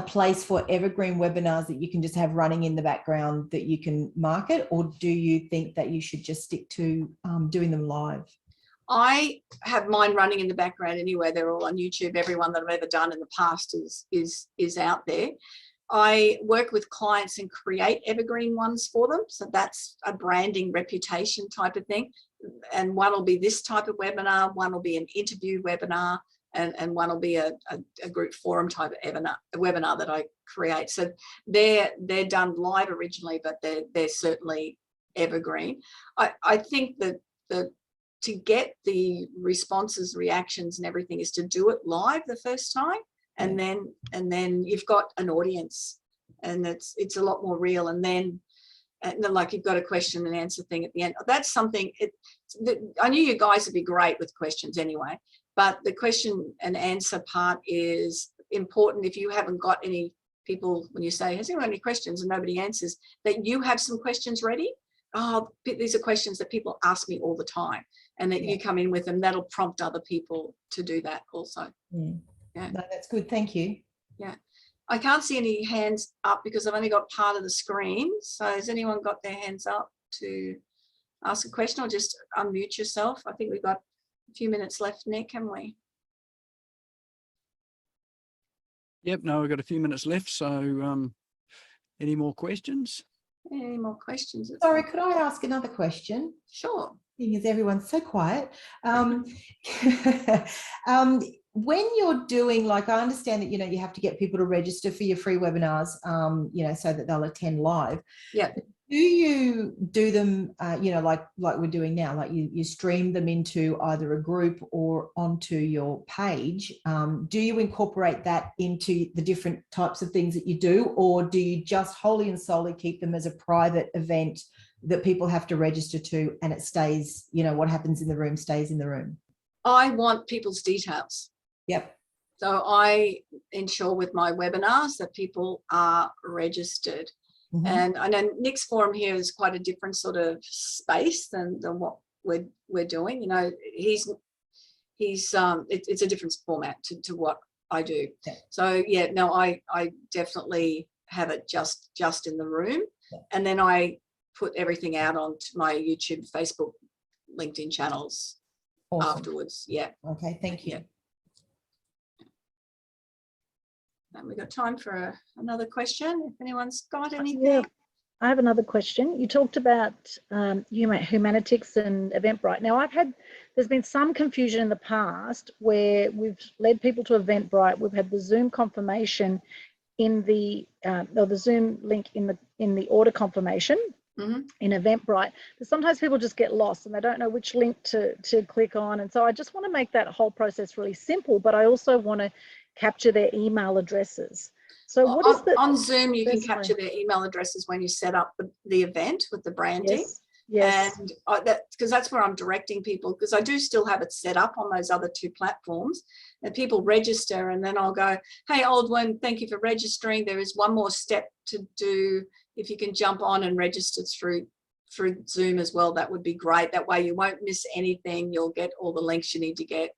place for evergreen webinars that you can just have running in the background that you can market, or do you think that you should just stick to doing them live? I have mine running in the background anyway. They're all on YouTube. Everyone that I've ever done in the past is out there. I work with clients and create evergreen ones for them. So that's a branding reputation type of thing. And one will be this type of webinar, one will be an interview webinar, and one will be a group forum type of webinar that I create. So they're done live originally, but they're certainly evergreen. I think that to get the responses, reactions and everything is to do it live the first time. And then you've got an audience, and it's a lot more real. And then like you've got a question and answer thing at the end. That's something. I knew you guys would be great with questions anyway, but the question and answer part is important. If you haven't got any people, when you say, has anyone got any questions, and nobody answers, that you have some questions ready. Oh, these are questions that people ask me all the time, and that you come in with them. That'll prompt other people to do that also. Yeah. No, that's good. Thank you. Yeah. I can't see any hands up because I've only got part of the screen. So has anyone got their hands up to ask a question, or just unmute yourself? I think we've got a few minutes left, Nick, haven't we? Yep, no, we've got a few minutes left. So any more questions? Any more questions? Sorry, could I ask another question? Sure. Seeing as everyone's so quiet. When you're doing, like, I understand that, you have to get people to register for your free webinars, so that they'll attend live. Yeah. Do you do them, like we're doing now, like you stream them into either a group or onto your page? Do you incorporate that into the different types of things that you do, or do you just wholly and solely keep them as a private event that people have to register to, and it stays, what happens in the room stays in the room? I want people's details. Yep. So I ensure with my webinars that people are registered. Mm-hmm. And I know Nick's forum here is quite a different sort of space than what we're doing. It's a different format to what I do. Yeah. So yeah, no, I definitely have it just in the room. Yeah. And then I put everything out onto my YouTube, Facebook, LinkedIn channels. Awesome. Afterwards. Yeah. Okay, thank you. Yeah. And we've got time for another question if anyone's got anything. I have another question. You talked about Humanitics and Eventbrite. Now, there's been some confusion in the past where we've led people to Eventbrite. We've had the Zoom confirmation in the or the Zoom link in the order confirmation in Eventbrite. But sometimes people just get lost and they don't know which link to click on. And so I just want to make that whole process really simple, but I also want to capture their email addresses. So what is on Zoom, you can capture their email addresses when you set up the event with the branding. Yes. And because that's where I'm directing people, because I do still have it set up on those other two platforms, and people register, and then I'll go, hey, old one, thank you for registering. There is one more step to do. If you can jump on and register through Zoom as well, that would be great. That way you won't miss anything. You'll get all the links you need to get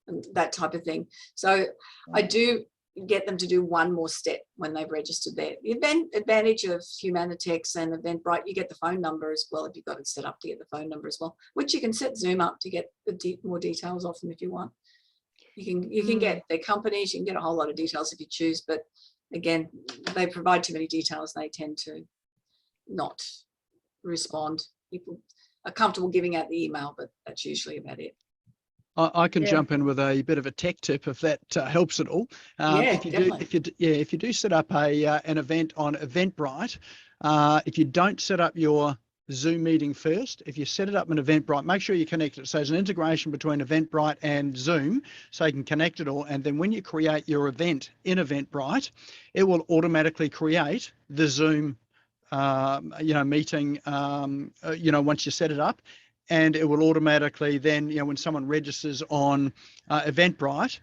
and that type of thing. So I do get them to do one more step when they've registered there. The advantage of Humanitex and Eventbrite, you get the phone number as well if you've got it set up to get the phone number as well, which you can set Zoom up to get the more details off them if you want. You can get their companies, you can get a whole lot of details if you choose, but again, they provide too many details and they tend to not respond. People are comfortable giving out the email, but that's usually about it. I can jump in with a bit of a tech tip if that helps at all. If you do set up an event on Eventbrite, if you don't set up your Zoom meeting first, if you set it up in Eventbrite, make sure you connect it. So there's an integration between Eventbrite and Zoom, so you can connect it all. And then when you create your event in Eventbrite, it will automatically create the Zoom meeting, once you set it up. And it will automatically then, when someone registers on Eventbrite,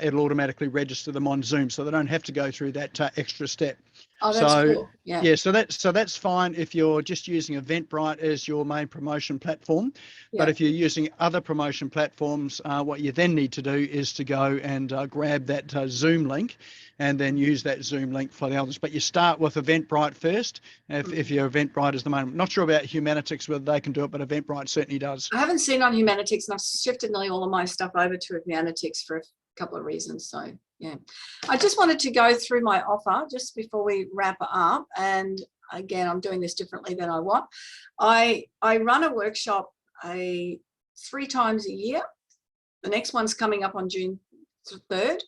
it'll automatically register them on Zoom, so they don't have to go through that extra step. Oh, that's cool. Yeah. So that's fine if you're just using Eventbrite as your main promotion platform. But if you're using other promotion platforms, what you then need to do is to go and grab that Zoom link and then use that Zoom link for the others. But you start with Eventbrite first, if your Eventbrite is the main. Not sure about Humanitics, whether they can do it, but Eventbrite certainly does. I haven't seen on Humanitics, and I've shifted nearly all of my stuff over to Humanitics for a couple of reasons. So, yeah. I just wanted to go through my offer just before we wrap up. And again, I'm doing this differently than I want. I run a workshop 3 times a year. The next one's coming up on June 3rd.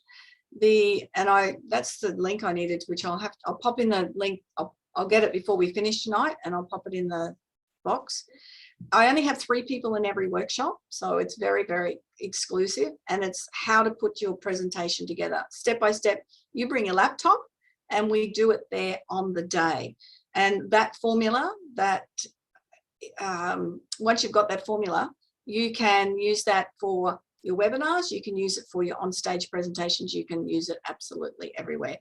That's the link I needed, which I'll pop in the link. I'll get it before we finish tonight, and I'll pop it in the box. I only have 3 people in every workshop, so it's very, very exclusive, and it's how to put your presentation together step by step. You bring your laptop and we do it there on the day. And that formula, once you've got that formula, you can use that for your webinars, you can use it for your on-stage presentations, you can use it absolutely everywhere.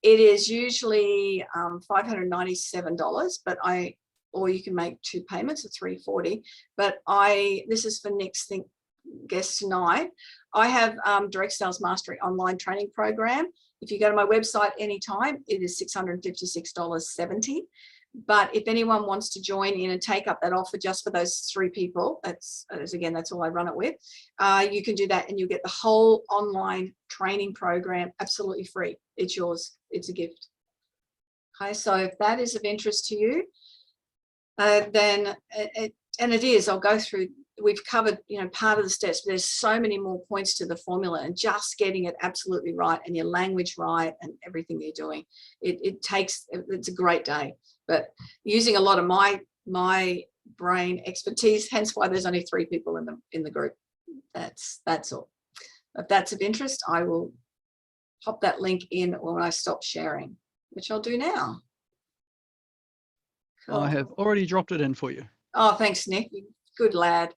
It is usually $597, or you can make 2 payments of $340. But this is for next guest tonight. I have Direct Sales Mastery online training program. If you go to my website anytime, it is $656.70. But if anyone wants to join in and take up that offer just for those 3 people, that's all I run it with. You can do that, and you'll get the whole online training program absolutely free. It's yours. It's a gift. Okay, so if that is of interest to you, then it is. I'll go through. We've covered, part of the steps. But there's so many more points to the formula, and just getting it absolutely right and your language right and everything you're doing. It's a great day. But using a lot of my brain expertise, hence why there's only 3 people in the group. That's all. If that's of interest, I will pop that link in when I stop sharing, which I'll do now. Cool. I have already dropped it in for you. Oh, thanks, Nick. Good lad.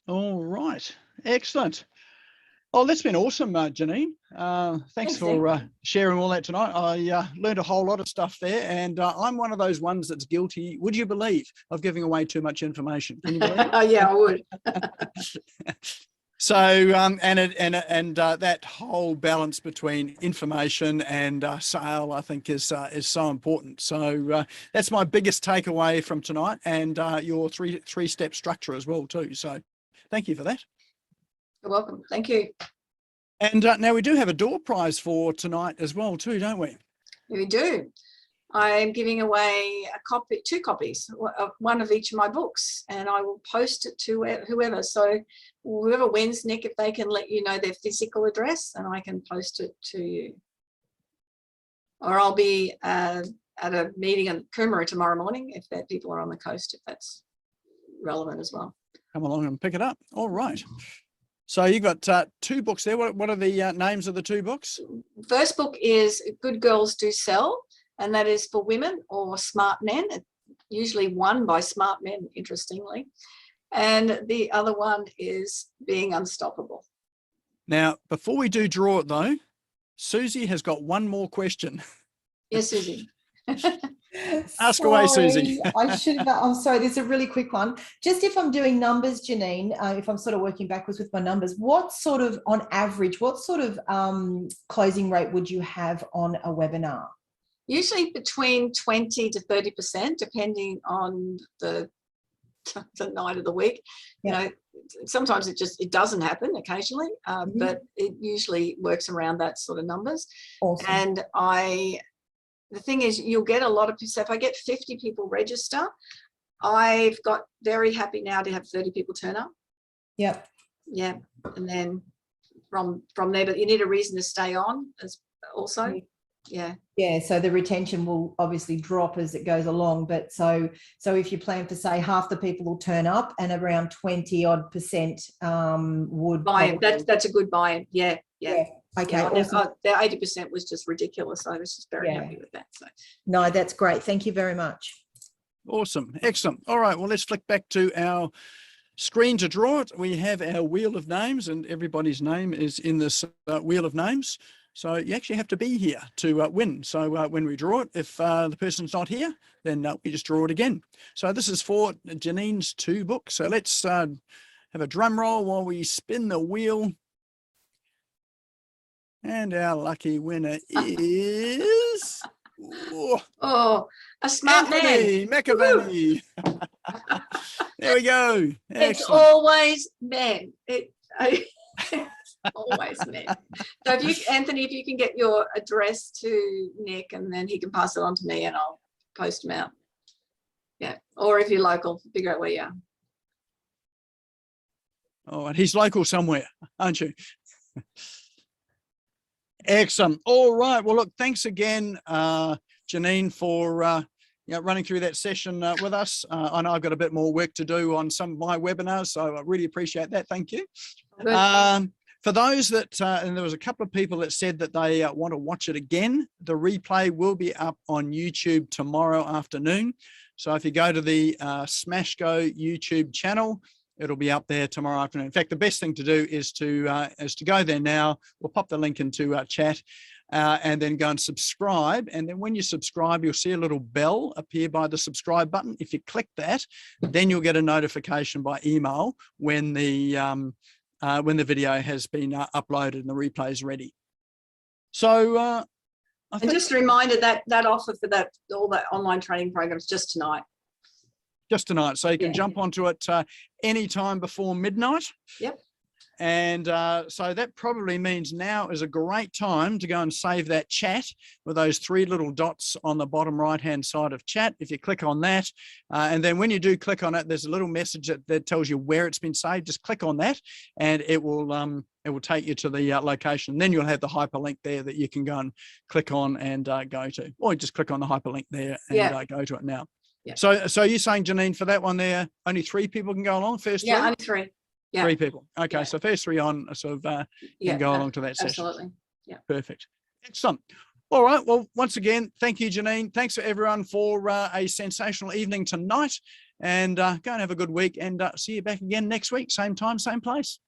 All right. Excellent. Oh, that's been awesome, Janine. Thanks for sharing all that tonight. I learned a whole lot of stuff there, and I'm one of those ones that's guilty, would you believe, of giving away too much information. Can you believe it? Yeah, I would. So, that whole balance between information and sale, I think, is so important. So that's my biggest takeaway from tonight, and your three-step structure as well too. So, thank you for that. You're welcome. Thank you. And now we do have a door prize for tonight as well, too, don't we? We do. I'm giving away a copy, 2 copies, one of each of my books, and I will post it to whoever. So whoever wins, Nick, if they can let you know their physical address, and I can post it to you. Or I'll be at a meeting in Coomera tomorrow morning if that people are on the coast, if that's relevant as well. Come along and pick it up. All right. So you've got 2 books there. What are the names of the 2 books? First book is Good Girls Do Sell, and that is for women or smart men, usually won by smart men, interestingly. And the other one is Being Unstoppable. Now, before we do draw it, though, Susie has got one more question. Yes, Susie. Ask away, Susie. I should have. I'm sorry. This is a really quick one. Just if I'm doing numbers, Janine, if I'm sort of working backwards with my numbers, what sort of, on average, what sort of closing rate would you have on a webinar? Usually between 20 to 30%, depending on the night of the week. Yeah. You know, sometimes it doesn't happen occasionally, but it usually works around that sort of numbers. Awesome. And the thing is, you'll get a lot of people. So if I get 50 people register, I've got very happy now to have 30 people turn up. Yep. Yeah. And then from there, but you need a reason to stay on as also. Yeah. Yeah. So the retention will obviously drop as it goes along. But so if you plan for, say, half the people will turn up and around 20% would buy-in. That's a good buy-in. Yeah. Yeah. Okay. Yeah, Awesome. the 80% was just ridiculous. I was just very happy with that. So No, that's great. Thank you very much. Awesome. Excellent. All right. Well, let's flick back to our screen to draw it. We have our wheel of names, and everybody's name is in this wheel of names. So you actually have to be here to win. So when we draw it, if the person's not here, then we just draw it again. So this is for Janine's 2 books. So let's have a drum roll while we spin the wheel. And our lucky winner is a smart Anthony man. McAvaney. There we go. It's Excellent. always men. Always men. So if you, Anthony, if you can get your address to Nick, and then he can pass it on to me, and I'll post them out. Yeah. Or if you're local, figure out where you are. Oh, and he's local somewhere, aren't you? Excellent. All right. Well, look, thanks again, Janine, for running through that session with us. I know I've got a bit more work to do on some of my webinars, so I really appreciate that. Thank you. For those that, and there was a couple of people that said that they want to watch it again, the replay will be up on YouTube tomorrow afternoon. So if you go to the Smash Go YouTube channel, it'll be up there tomorrow afternoon. In fact, the best thing to do is to go there now. We'll pop the link into chat and then go and subscribe. And then when you subscribe, you'll see a little bell appear by the subscribe button. If you click that, then you'll get a notification by email when the video has been uploaded and the replay is ready. So and just a reminder that offer for all that online training programs just tonight. Just tonight. So you can jump onto it any time before midnight. Yep. And so that probably means now is a great time to go and save that chat with those 3 little dots on the bottom right-hand side of chat. If you click on that, and then when you do click on it, there's a little message that tells you where it's been saved. Just click on that and it will take you to the location. Then you'll have the hyperlink there that you can go and click on and go to, or just click on the hyperlink there and go to it now. Yeah. So you're saying, Janine, for that one there, only 3 people can go along? First 3? Yeah, only 3. Yeah. 3 people. Okay, so first 3 on sort of can go along to that session. Absolutely. Yeah. Perfect. Excellent. All right. Well, once again, thank you, Janine. Thanks for everyone for a sensational evening tonight. And go and have a good week. And see you back again next week. Same time, same place.